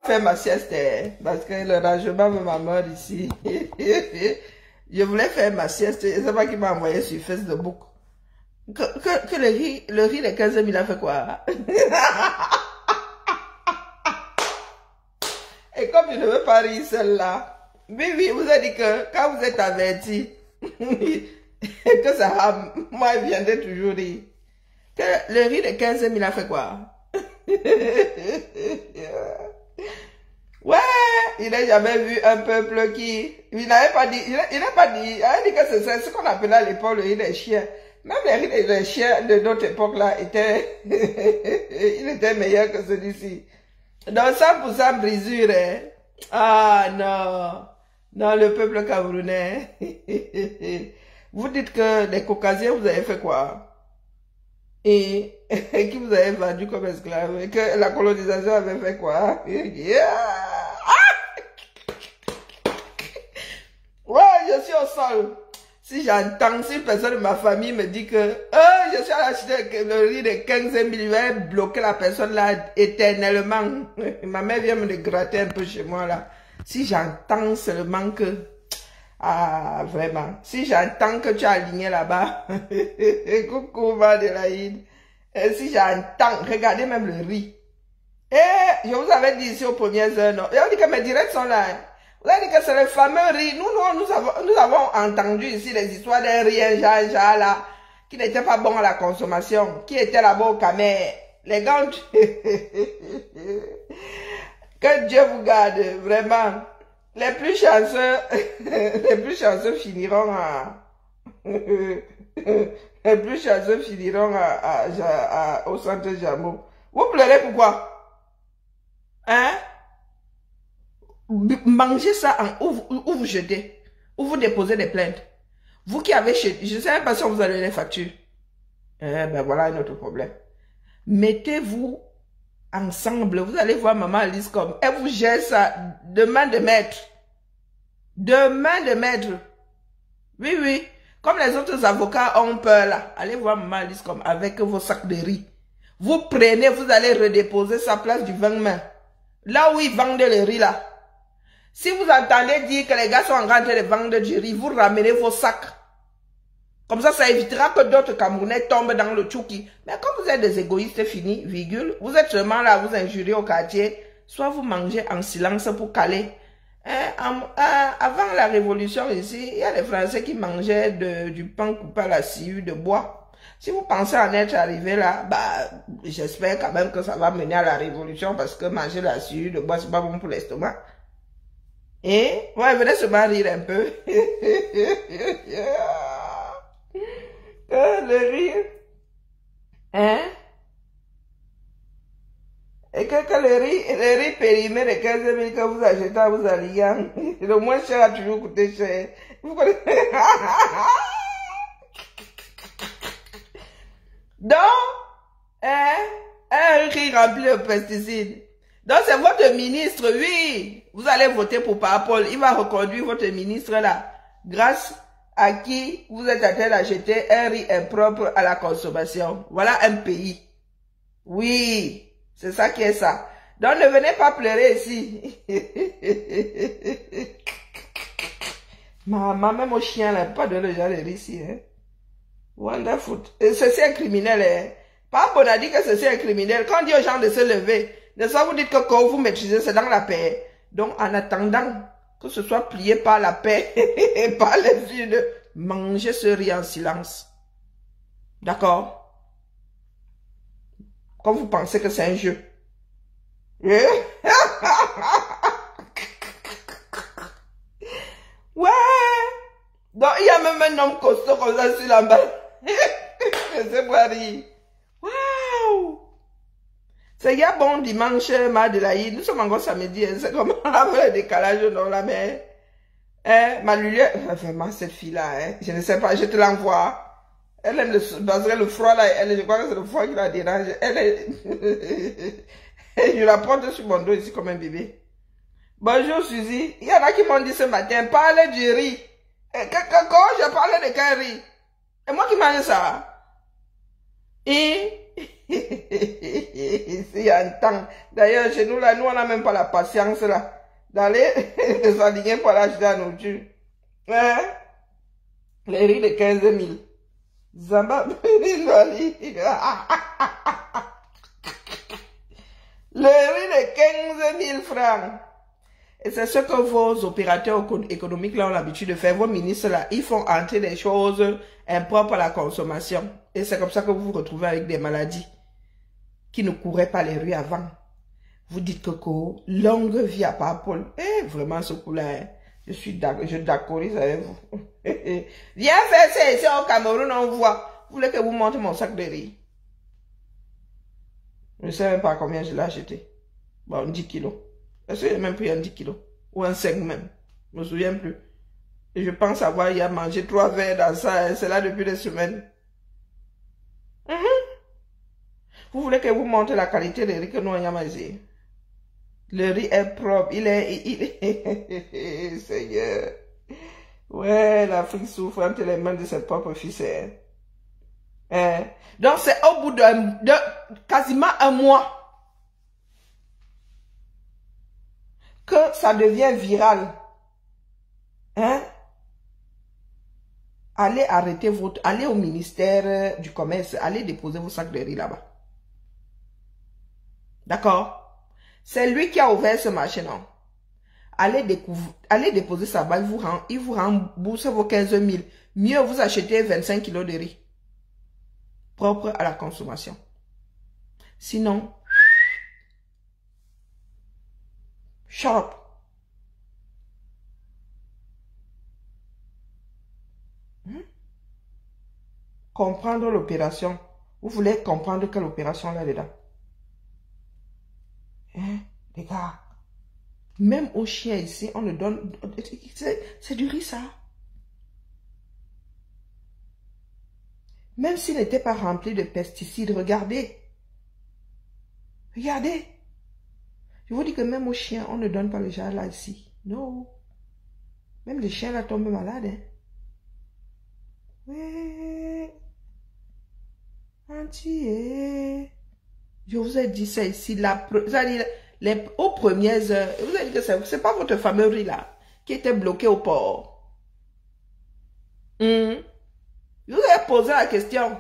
Faire ma sieste, parce que le rangement me m'a mort ici. Je voulais faire ma sieste, et c'est pas qui m'a envoyé sur Facebook. Que le riz de 15 000 a fait quoi? Et comme je ne veux pas rire celle-là, oui, vous avez dit que quand vous êtes averti, que ça, moi, je viendrai toujours rire. Que le riz de 15 000 a fait quoi? Ouais, il n'a jamais vu un peuple qui... Il n'avait pas dit... Il n'a pas dit... Il a dit que c'est ce qu'on appelait à l'époque le riz des chiens. Même les riz des chiens de notre époque-là étaient... il était meilleur que celui-ci. Donc 100% brisure, hein. Ah non. Non, le peuple camerounais. Vous dites que les Caucasiens, vous avez fait quoi? Et qui vous avez vendu comme esclave? Et que la colonisation avait fait quoi? Yeah. Ouais, je suis au sol. Si j'entends, si une personne de ma famille me dit que je suis allé acheter le riz de 15 000, je vais bloquer la personne là éternellement. Ma mère vient me le gratter un peu chez moi là. Si j'entends seulement que... Ah, vraiment. Si j'entends que tu as aligné là-bas, coucou Madelaïde. Si j'entends, regardez même le riz. Je vous avais dit ici aux premières heures, non? Et on dit que mes directs sont là. Vous avez dit que c'est le fameux riz. Nous avons entendu ici les histoires d'un riz, un genre là, qui n'était pas bon à la consommation, qui était là-bas au Camer. Les gars, que Dieu vous garde, vraiment. Les plus chanceux finiront au centre Jamo. Vous pleurez pourquoi? Hein? Mangez ça ou vous jetez, ou vous déposez des plaintes. Vous qui avez chez, je ne sais pas si on vous a donné les factures. Ben voilà un autre problème. Mettez-vous ensemble, vous allez voir maman Alice comme, elle vous gère ça de main de maître. De main de maître. Oui, oui. Comme les autres avocats ont peur là. Allez voir maman Alice comme avec vos sacs de riz. Vous prenez, vous allez redéposer sa place du 20 mai. Là où ils vendent le riz là. Si vous entendez dire que les gars sont en train de vendre du riz, vous ramenez vos sacs. Comme ça évitera que d'autres Camerounais tombent dans le tchouki. Mais comme vous êtes des égoïstes finis, virgule, vous êtes seulement là, vous injuriez au quartier, soit vous mangez en silence pour caler. Avant la révolution ici, il y a les Français qui mangeaient du pain coupé à la sciure de bois. Si vous pensez en être arrivé là, bah, j'espère quand même que ça va mener à la révolution parce que manger la sciure de bois, c'est pas bon pour l'estomac. Et, ouais, venez se rire un peu. Le rire. Hein? Et que le riz périmé de 15 000 que vous achetez à vous alliant, le moins cher a toujours coûté cher. Vous connaissez? Donc, un riz rempli de pesticides. Donc, c'est votre ministre, oui. Vous allez voter pour Parapol. Il va reconduire votre ministre là. Grâce à qui vous êtes en train d'acheter un riz impropre à la consommation. Voilà un pays. Oui, c'est ça qui est ça. Donc, ne venez pas pleurer ici. Maman, même au chien là, pas de le genre de riz ici. Hein. Wonderful. Ceci est criminel. Hein. Papa a dit que ceci est criminel. Quand on dit aux gens de se lever, de ça vous dites que quand vous maîtrisez, c'est dans la paix. Donc, en attendant que ce soit plié par la paix et par les yeux de manger ce riz en silence. D'accord? Comme vous pensez que c'est un jeu. Ouais. Donc, il y a même un homme costaud comme ça sur la main. C'est pas rire. Waouh! C'est y a bon dimanche, Madelaïde. Nous sommes encore samedi. Hein. C'est comme le décalage dans la mer. Hein, ma lumière. Vraiment, cette fille-là, hein. Je ne sais pas, je te l'envoie. Elle aime le froid là. Je crois que c'est le froid qui la dérange. Elle est. Je la porte sur mon dos ici comme un bébé. Bonjour, Suzy. Il y en a qui m'ont dit ce matin, parlez du riz. Quand je parlais de quel riz? Et moi qui mange ça. Et C'est un temps. D'ailleurs, chez nous, là, nous, on n'a même pas la patience, là, d'aller s'aligner pour l'acheter la nourriture. Hein? Les riz de 15 000. Zamba, le riz de 15 000 francs. Et c'est ce que vos opérateurs économiques là ont l'habitude de faire. Vos ministres là, ils font entrer des choses impropres à la consommation. Et c'est comme ça que vous vous retrouvez avec des maladies qui ne couraient pas les rues avant. Vous dites que longue vie à Paul. Eh, vraiment ce coup-là, hein. Je d'accordise avec vous. Viens faire ça ici au Cameroun, on voit. Vous voulez que vous montre mon sac de riz? Je ne sais même pas combien je l'ai acheté. Bon, 10 kilos. Est-ce que j'ai même pris un 10 kilos? Ou un 5 même? Je ne me souviens plus. Et je pense avoir y a mangé 3 verres dans ça. C'est là depuis des semaines. Vous voulez que vous montre la qualité des riz que nous avons mangé? Le riz est propre. Il est... Seigneur. Ouais, l'Afrique souffre entre les mains de ses propres fils. Hein? Donc c'est au bout de quasiment un mois que ça devient viral. Hein? Allez arrêter allez au ministère du commerce, allez déposer vos sacs de riz là-bas. D'accord? C'est lui qui a ouvert ce marché, non? Allez déposer ça bas, il vous rembourse vos 15 000. Mieux vous achetez 25 kilos de riz. Propre à la consommation. Sinon, sharp. Comprendre l'opération. Vous voulez comprendre quelle opération là-dedans? Hein, les gars? Même aux chiens ici, on le donne... C'est du riz, ça. Même s'il n'était pas rempli de pesticides, regardez. Regardez. Je vous dis que même aux chiens, on ne donne pas le genre là ici. Non. Même les chiens là tombent malades. Hein. Oui. Entier. Je vous ai dit ça ici. Aux premières heures, vous avez dit que c'est pas votre fameux riz là qui était bloqué au port. Je vous ai posé la question.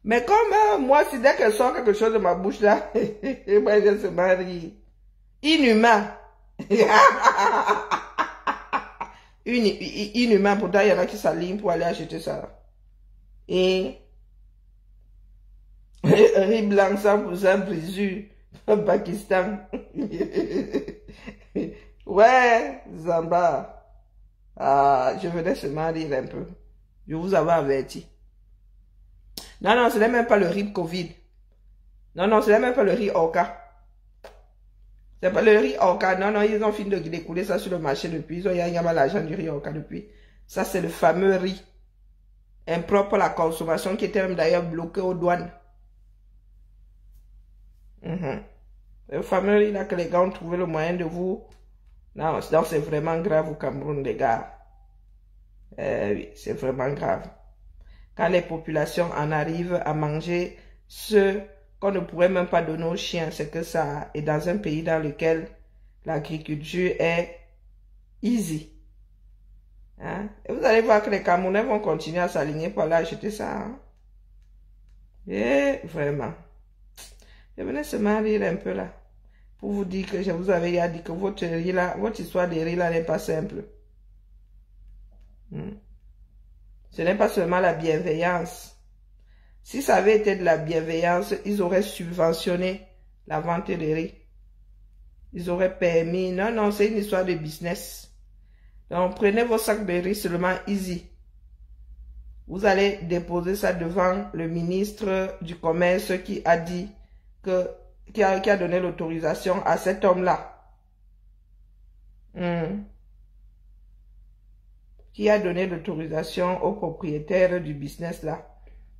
Mais comme moi, si dès qu'elle sort quelque chose de ma bouche là, moi je se marie. Inhumain. Inhumain, pourtant il y en a qui s'alignent pour aller acheter ça. Et riz blanc 100% brisure. Pakistan. Ouais, Zamba. Ah, je venais seulement rire un peu. Je vous avais averti. Non, non, ce n'est même pas le riz Covid. Non, non, ce n'est même pas le riz Orca. C'est pas le riz Orca. Non, non, ils ont fini de découler ça sur le marché depuis. Ils ont y a mal l'argent du riz Orca depuis. Ça, c'est le fameux riz impropre à la consommation qui était même d'ailleurs bloqué aux douanes. Le fameux riz là que les gars ont trouvé le moyen de vous. Non, donc c'est vraiment grave au Cameroun, les gars. Oui, c'est vraiment grave. Quand les populations en arrivent à manger ce qu'on ne pourrait même pas donner aux chiens, c'est que ça est dans un pays dans lequel l'agriculture est easy. Hein? Et vous allez voir que les Camerounais vont continuer à s'aligner pour aller acheter ça. Hein? Et vraiment. Je venais seulement rire un peu là. Pour vous dire que je vous avais dit que votre riz là, votre histoire de riz là n'est pas simple. Ce n'est pas seulement la bienveillance. Si ça avait été de la bienveillance, ils auraient subventionné la vente de riz. Ils auraient permis. Non, non, c'est une histoire de business. Donc, prenez vos sacs de riz seulement easy. Vous allez déposer ça devant le ministre du Commerce qui a dit que, qui a donné l'autorisation à cet homme-là. Qui a donné l'autorisation au propriétaire du business là.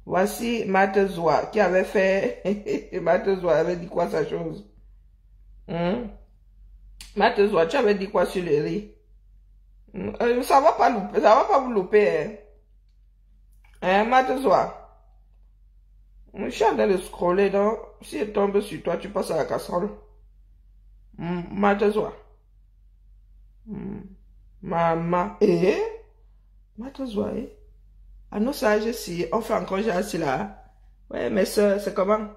Voici Matezoa qui avait fait... Matezoa avait dit quoi sa chose? Matezoa, tu avais dit quoi sur le riz? Ça va pas louper, ça va pas vous louper. Matezoa. Je suis en train de scroller, donc si elle tombe sur toi, tu passes à la casserole. Matezwa. Maman. Matezwa, à nos sages, si on fait encore j'ai assis là. Ouais, mais c'est comment?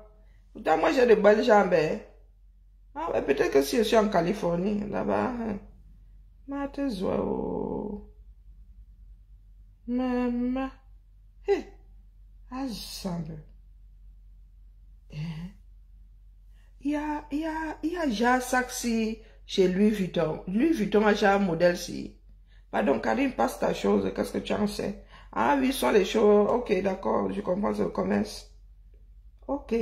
Pourtant, moi j'ai de belles jambes. Ah ouais, peut-être que si je suis en Californie, là-bas. Matezwa, oh. Maman. Hé. Ensemble. Il y a déjà ça chez Louis Vuitton. Louis Vuitton a déjà un modèle si. Pardon, Karine, passe ta chose. Qu'est-ce que tu en sais? Ah oui, ce sont les choses. Ok, d'accord, je comprends ce commerce. Ok.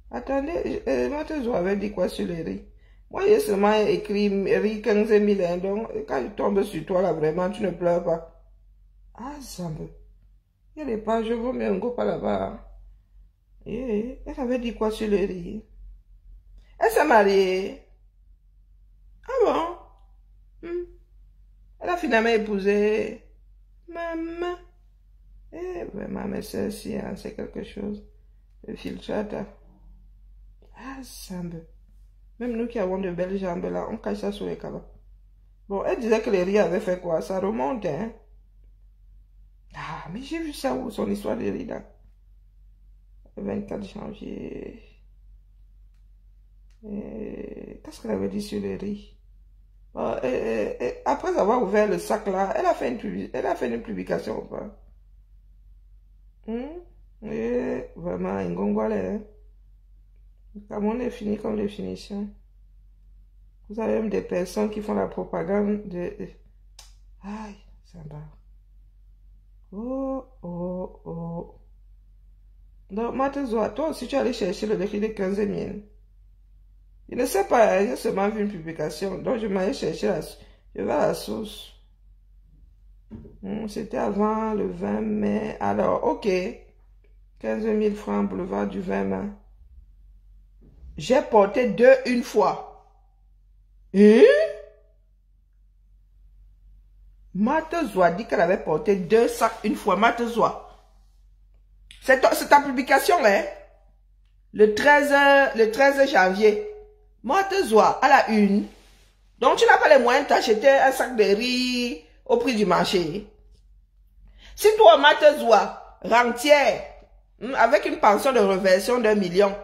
Attendez, Matezwa avait dit quoi sur les riz? Moi, j'ai seulement écrit riz 15 000. Hein, donc, quand je tombe sur toi, là, vraiment, tu ne pleures pas. Ah, ça me... Il y a des pages, je vois, mais on ne go pas là-bas. Elle avait dit quoi sur le riz? Elle s'est mariée. Ah bon? Elle a finalement épousé maman. Vraiment, mais celle-ci, hein, c'est quelque chose. Le filtrate. Ah, ça me... Même nous qui avons de belles jambes là, on cache ça sous les cabas. Bon, elle disait que les riz avaient fait quoi? Ça remonte, hein? Ah, mais j'ai vu ça où, son histoire de riz là. Le 24 janvier. Qu'est-ce qu'elle avait dit sur les riz? Après avoir ouvert le sac là, elle a fait une publication ou pas? Vraiment, un gongolais. Hein? Comme on est fini comme définition. Vous avez même des personnes qui font la propagande de... Aïe, ça va. Oh. Donc, Matezwa, toi aussi tu allais chercher le défi de 15 000. Je ne sais pas, j'ai seulement vu une publication, donc je m'allais chercher je vais à la source. C'était avant le 20 mai. Alors, ok. 15 000 francs, boulevard du 20 mai. J'ai porté 2 une fois. Matezwa dit qu'elle avait porté 2 sacs une fois. Matezwa. C'est ta publication, hein? Le 13 janvier. Matezwa à la une. Donc, tu n'as pas les moyens d'acheter un sac de riz au prix du marché. Si toi, Matezwa, rentière, avec une pension de reversion d'1 million,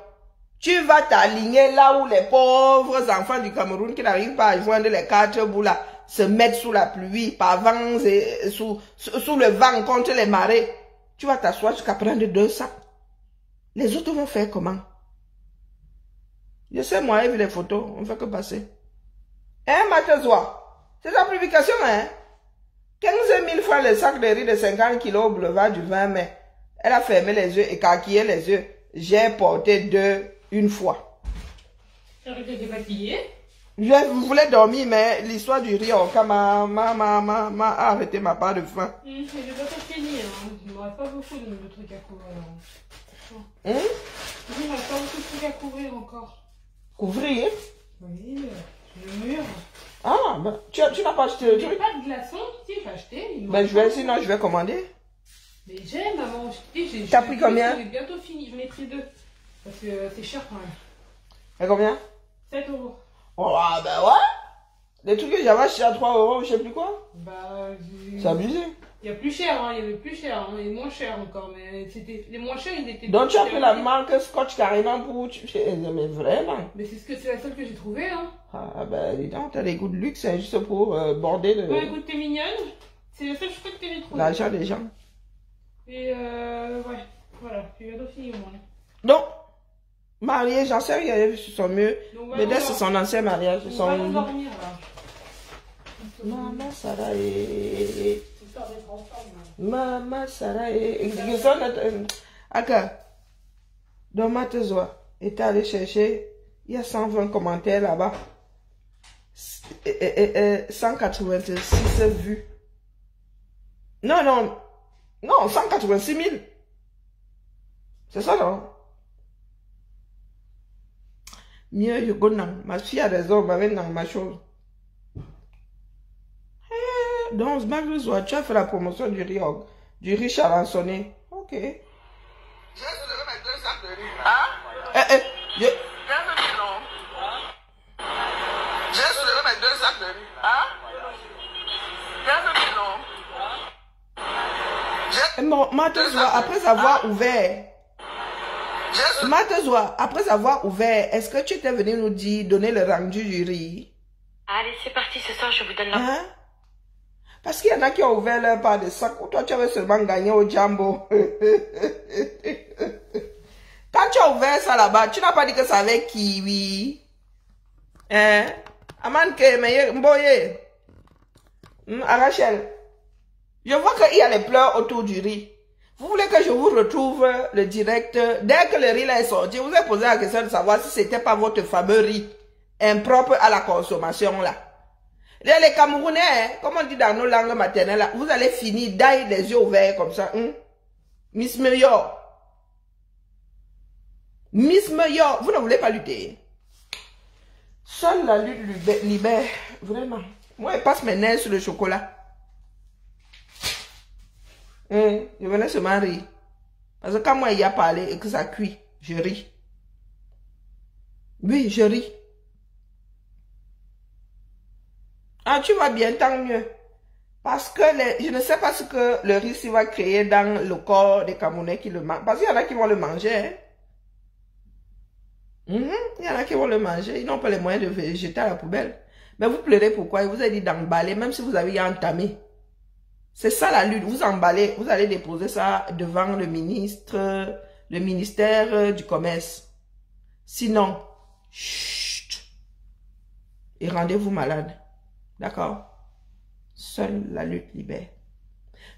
tu vas t'aligner là où les pauvres enfants du Cameroun qui n'arrivent pas à joindre les 4 bouts là, se mettent sous la pluie, par vent et sous le vent contre les marées. Tu vas t'asseoir jusqu'à prendre 2 sacs. Les autres vont faire comment? Je sais, moi, j'ai vu les photos, on ne fait que passer. Hein, Matezwa? C'est la publication, hein? 15 000 francs le sac de riz de 50 kilos au boulevard du 20 mai. Elle a fermé les yeux, écarquillé les yeux. J'ai porté 2 une fois. T'es fatiguée? Je voulais dormir, mais l'histoire du riz m'a arrêté ma part de faim. Je vais pas finir, hein. Il ne me reste pas beaucoup de trucs à couvrir. Il ne me reste pas beaucoup de trucs à couvrir encore. Couvrir? Oui, le mur. Ah, ben, tu n'as pas acheté le truc? J'ai pas de glaçons, si j'ai acheté. Ben, sinon, je vais commander. Mais j'ai, maman. T'as pris combien? J'ai bientôt fini, j'en ai pris 2. Parce que c'est cher quand même. Et combien? 7 €. Oh, ah, ben ouais. Les trucs que j'avais acheté à 3 €, je sais plus quoi. Bah, c'est abusé. Il y a plus cher, hein, il y avait plus cher, hein, et moins cher encore, mais c'était les moins chers, ils étaient. Donc tu as pris la marque Scotch carrément pour... Mais vraiment. Mais c'est la seule que j'ai trouvée, hein. Ah ben dis donc, t'as des goûts de luxe, c'est juste pour border le... Ouais, écoute, t'es mignonne. C'est la seule chose que j'ai trouvée. L'argent des gens. Et ouais, voilà, j'ai bientôt fini au moins. Donc, marié, j'en sais rien, il a vu sur son mur. Mais dès c'est son ancien mariage. On va dormir là. Maman Sarah est... Maman Sarah est... Aka, donc Matezwa était allé chercher, il y a 120 commentaires là-bas. 186 vues. Non, 186 000. C'est ça, non? Mieux, je go non. Ma fille a raison, ma mère dans ma chose. Donc, Matezwa, tu as fait la promotion du riz charançonné. Ok. J'ai soulevé mes 2 sacs de riz. Hein? J'ai soulevé mes 2 sacs de riz. Hein? Matezoa, après avoir ouvert, Matezoa, après avoir ouvert, est-ce que tu étais venu nous dire, donner le rendu du riz? Allez, c'est parti, ce soir, je vous donne la... Hein? Parce qu'il y en a qui ont ouvert leur part de sac, ou toi tu avais seulement gagné au jambo. Quand tu as ouvert ça là-bas, tu n'as pas dit que ça avait kiwi. Hein? Amanke, mais mboye. Rachel. Je vois qu'il y a les pleurs autour du riz. Vous voulez que je vous retrouve le direct? Dès que le riz là est sorti, vous avez posé la question de savoir si c'était pas votre fameux riz impropre à la consommation là. Les Camerounais, hein, comme on dit dans nos langues maternelles, là, vous allez finir d'ailleurs les yeux ouverts comme ça. Miss Meilleur. Miss Meilleur, vous ne voulez pas lutter. Seule la lutte libère. Vraiment. Moi, je passe mes nerfs sur le chocolat. Je venais seulement rire. Parce que quand moi, il y a parlé et que ça cuit, je ris. Oui, je ris. Ah, tu vas bien, tant mieux. Parce que je ne sais pas ce que le riz va créer dans le corps des Camerounais qui le mangent. Parce qu'il y en a qui vont le manger. Hein. Il y en a qui vont le manger. Ils n'ont pas les moyens de le jeter à la poubelle. Mais vous pleurez pourquoi? Il vous a dit d'emballer, même si vous avez entamé. C'est ça la lutte. Vous emballez, vous allez déposer ça devant le ministère du Commerce. Sinon, chut, et rendez-vous malade. D'accord? Seule la lutte libère.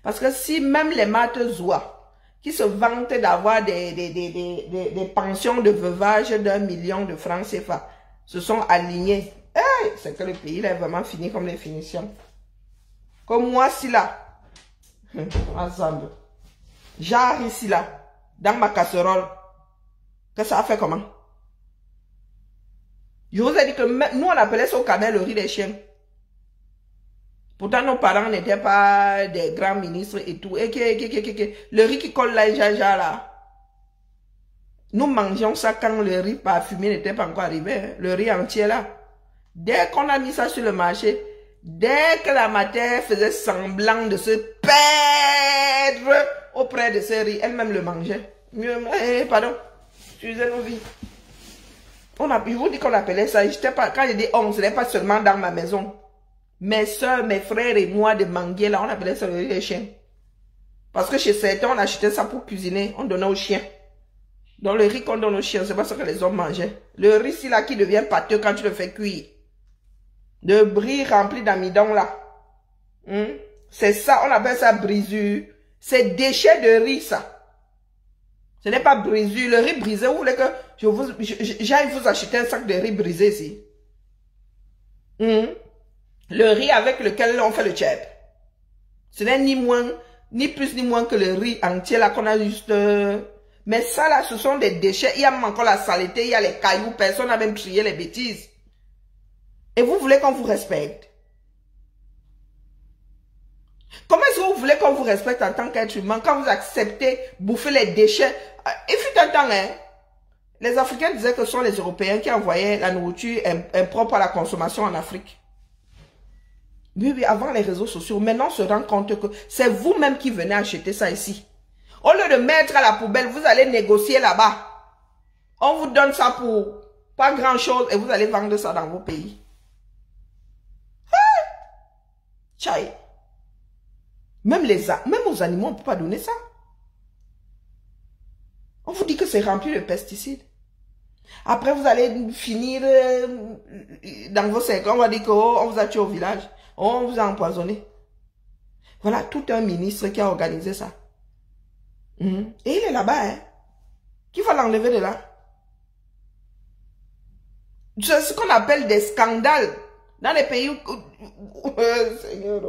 Parce que si même les Matezoa, qui se vantent d'avoir des pensions de veuvage d'1 million de francs CFA, se sont alignés, hey, c'est que le pays là est vraiment fini comme les finitions. Comme moi, si là, ensemble, j'arrive ici là, dans ma casserole, que ça a fait comment? Je vous ai dit que nous on appelait ça au Cameroun le riz des chiens. Pourtant nos parents n'étaient pas des grands ministres et tout. Et le riz qui colle là, jaja là. Nous mangions ça quand le riz parfumé n'était pas encore arrivé. Hein? Le riz entier là. Dès qu'on a mis ça sur le marché, dès que la matière faisait semblant de se perdre auprès de ce riz, elle-même le mangeait. Pardon, excusez nos vies. Je vous dis qu'on appelait ça, quand j'ai dit on, ce n'est pas seulement dans ma maison. Mes soeurs, mes frères et moi de manguer là, on appelait ça le riz des chiens. Parce que chez certains, on achetait ça pour cuisiner, on donnait aux chiens. Donc le riz qu'on donne aux chiens, c'est pas ce que les hommes mangeaient. Le riz là qui devient pâteux quand tu le fais cuire. De bris rempli d'amidon là. C'est ça, on appelle ça brisure. C'est déchets de riz ça. Ce n'est pas brisure. Le riz brisé, vous voulez que j'aille vous acheter un sac de riz brisé ici? Le riz avec lequel on fait le tchèp. Ce n'est ni moins, ni plus ni moins que le riz entier là qu'on a juste... Mais ça là, ce sont des déchets. Il y a même encore la saleté, il y a les cailloux. Personne n'a même trié les bêtises. Et vous voulez qu'on vous respecte? Comment est-ce que vous voulez qu'on vous respecte en tant qu'être humain quand vous acceptez bouffer les déchets? Il fut un temps, hein, les Africains disaient que ce sont les Européens qui envoyaient la nourriture impropre à la consommation en Afrique. Oui, oui, avant les réseaux sociaux. Maintenant, on se rend compte que c'est vous-même qui venez acheter ça ici. Au lieu de mettre à la poubelle, vous allez négocier là-bas. On vous donne ça pour pas grand-chose et vous allez vendre ça dans vos pays. Tchaï. Même aux animaux, on ne peut pas donner ça. On vous dit que c'est rempli de pesticides. Après, vous allez finir dans vos 5 ans, on va dire qu'on vous a tué au village. On vous a empoisonné. Voilà, tout un ministre qui a organisé ça. Et il est là-bas, hein. Qui va l'enlever de là? C'est ce qu'on appelle des scandales. Dans les pays où... Seigneur...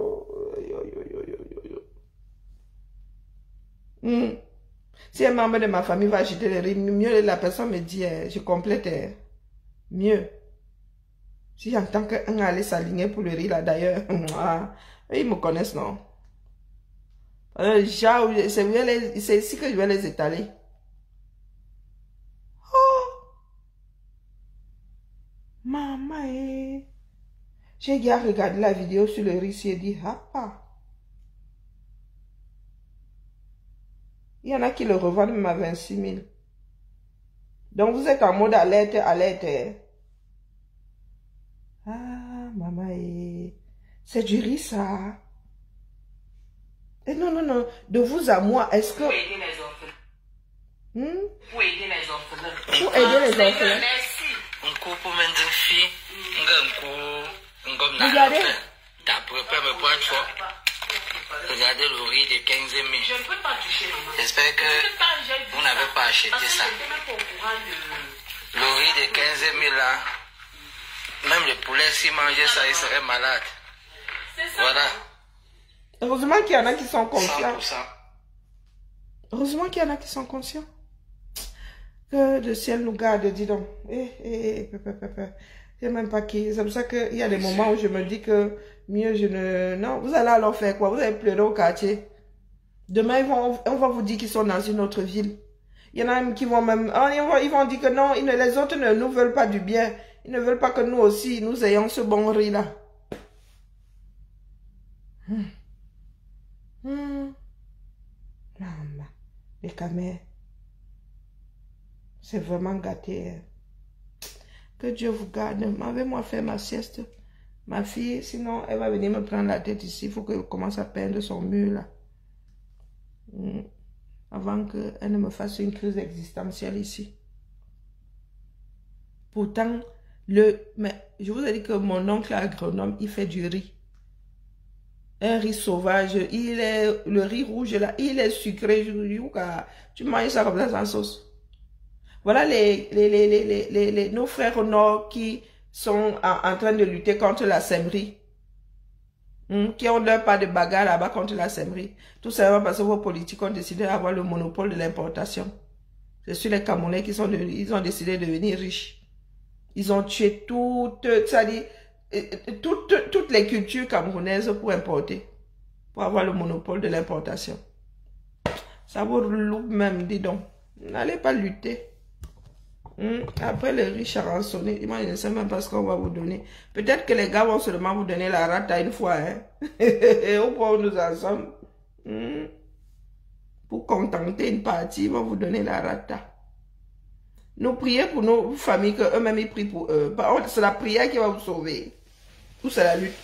Si un membre de ma famille va acheter les riz, mieux la personne me dit, je complète, mieux. Si j'entends qu'un allait s'aligner pour le riz là d'ailleurs, ils me connaissent, non? C'est ici que je vais les étaler. Maman, j'ai déjà regardé la vidéo sur le riz et dit, ah, ah. Il y en a qui le revendent même à 26 000. Donc, vous êtes en mode alerte, alerte. Ah, maman, c'est du riz, ça. Et non, non, non. De vous à moi, est-ce que... Pour aider les orphelins. Pour aider les orphelins. Pour aider les orphelins. Merci. Regardez. Regardez le riz de 15 000. Je ne peux pas toucher. J'espère que vous n'avez pas acheté ça. Le riz de 15 000 là, même le poulet, s'il mangeait ça, il serait malade. Voilà. Heureusement qu'il y en a qui sont conscients. 100%. Heureusement qu'il y en a qui sont conscients. Que le ciel nous garde, dis donc. Je sais même pas qui. C'est pour ça qu'il y a des moments où je me dis que mieux je ne... Non, vous allez alors faire quoi? Vous allez pleurer au quartier. Demain, on va vous dire qu'ils sont dans une autre ville. Il y en a même qui vont même... ils vont dire que non, les autres ne nous veulent pas du bien. Ils ne veulent pas que nous aussi, nous ayons ce bon riz-là. Maman, les camères. C'est vraiment gâté. Hein. Que Dieu vous garde. M'avez-moi fait ma sieste. Ma fille, sinon, elle va venir me prendre la tête ici. Il faut qu'elle commence à peindre son mur là. Avant qu'elle ne me fasse une crise existentielle ici. Pourtant, mais je vous ai dit que mon oncle agronome, il fait du riz. Un riz sauvage. Le riz rouge là, il est sucré. Tu manges ça comme ça sans sauce. Voilà nos frères au nord qui sont en train de lutter contre la sèmerie. Qui ont leur part de bagarre là-bas contre la sèmerie. Tout simplement parce que vos politiques ont décidé d'avoir le monopole de l'importation. C'est sur les Camerounais ils ont décidé de devenir riches. Ils ont tué toutes les cultures camerounaises pour importer. Pour avoir le monopole de l'importation. Ça vous loupe même, dis donc. N'allez pas lutter. Après le riz charançonné, moi je ne sais même pas ce qu'on va vous donner. Peut-être que les gars vont seulement vous donner la rata une fois. Hein? Et au point où nous en sommes, pour contenter une partie, ils vont vous donner la rata. Nous prions pour nos familles, qu'eux-mêmes ils prient pour eux. C'est la prière qui va vous sauver. Ou c'est la lutte?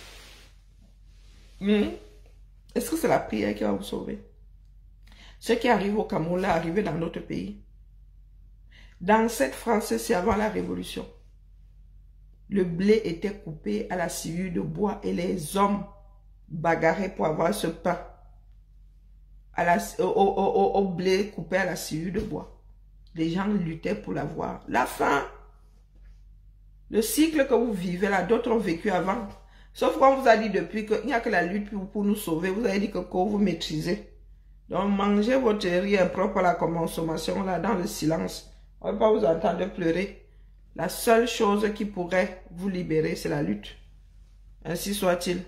Est-ce que c'est la prière qui va vous sauver? Ce qui arrive au Cameroun, là, arrivé dans notre pays. Dans cette France, c'est avant la Révolution. Le blé était coupé à la sciure de bois et les hommes bagarraient pour avoir ce pain au blé coupé à la sciure de bois. Les gens luttaient pour l'avoir. La faim, le cycle que vous vivez là, d'autres ont vécu avant. Sauf qu'on vous a dit depuis qu'il n'y a que la lutte pour nous sauver. Vous avez dit que vous maîtrisez. Donc mangez votre riz impropre à la consommation là dans le silence. On ne va pas vous entendre pleurer. La seule chose qui pourrait vous libérer, c'est la lutte. Ainsi soit-il.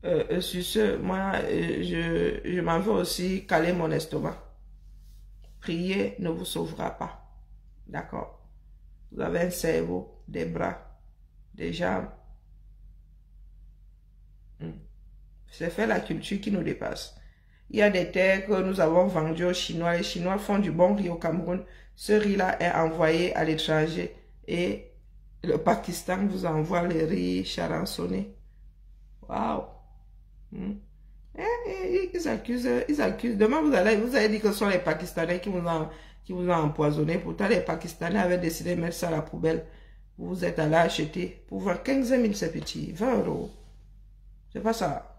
Sur ce, moi, je m'en veux aussi caler mon estomac. Prier ne vous sauvera pas. D'accord? Vous avez un cerveau, des bras, des jambes. C'est fait la culture qui nous dépasse. Il y a des terres que nous avons vendues aux Chinois. Les Chinois font du bon riz au Cameroun. Ce riz-là est envoyé à l'étranger. Et le Pakistan vous envoie le riz charançonné. Waouh! Ils accusent. Demain, vous allez dire que ce sont les Pakistanais qui vous ont empoisonné. Pourtant, les Pakistanais avaient décidé de mettre ça à la poubelle. Vous êtes allé acheter. Pour voir 15 000, c'est petit. 20 €. C'est pas ça.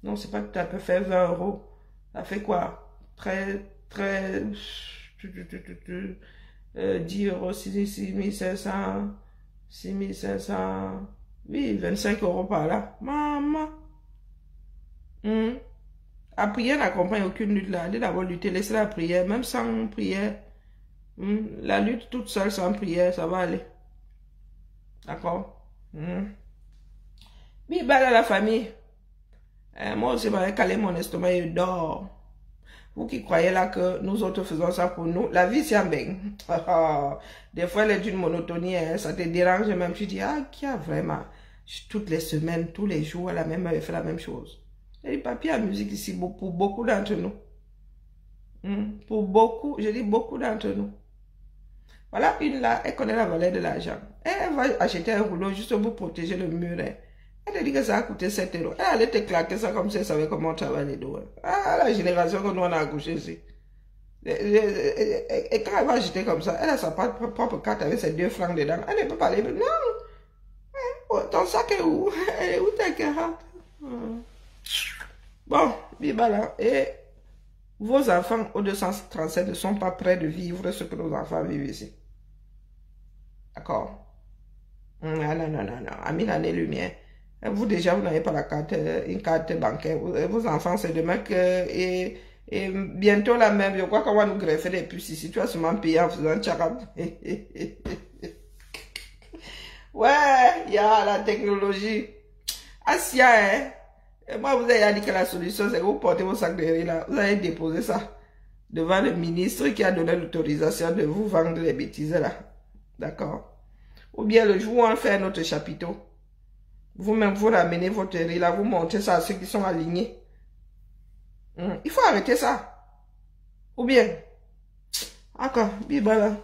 Non, c'est pas que tu peux faire 20 €. Ça fait quoi? 10 €, 6 500, 6 500. Oui, 25 € par là. Maman. La prière n'accompagne aucune lutte là. Allez d'abord lutter, laissez la prière. Même sans prière. La lutte toute seule sans prière, ça va aller. D'accord? Oui, belle à la famille. Moi aussi, je vais caler mon estomac et je dors. Vous qui croyez là que nous autres faisons ça pour nous, la vie c'est un bain. Des fois, elle est d'une monotonie, hein, ça te dérange même. Tu dis, ah, qui a vraiment, toutes les semaines, tous les jours, elle a même fait la même chose. Et le papier à musique ici, pour beaucoup d'entre nous. Pour beaucoup, je dis beaucoup d'entre nous. Voilà, une là, elle connaît la valeur de l'argent. Elle va acheter un rouleau juste pour protéger le mur. Hein. Elle te dit que ça a coûté 7 €. Elle allait te claquer ça comme si elle savait comment on travaille les dos. Ah, la génération que nous on a accouché ici. Et quand elle va acheter comme ça, elle a sa propre carte avec ses 2 francs dedans. Elle ne peut pas aller. Non. Ton sac est où? Où ta carte? Bon, bibala. Et vos enfants au 237 ne sont pas prêts de vivre ce que nos enfants vivent ici. D'accord? Non. À 1000 années-lumière. Vous déjà, vous n'avez pas la carte, une carte bancaire. Vos enfants, c'est demain que... Et bientôt la même, je crois qu'on va nous greffer les puces ici. Tu vas seulement payer en faisant tcharab. Ouais, il y a la technologie. Asia, hein. Et moi, vous avez dit que la solution, c'est que vous portez vos sacs de riz là. Vous allez déposer ça devant le ministre qui a donné l'autorisation de vous vendre les bêtises là. D'accord? Ou bien le jour où on fait un autre chapiteau. Vous-même, vous ramenez votre riz là, vous montez ça à ceux qui sont alignés. Il faut arrêter ça. Ou bien, d'accord, bibala.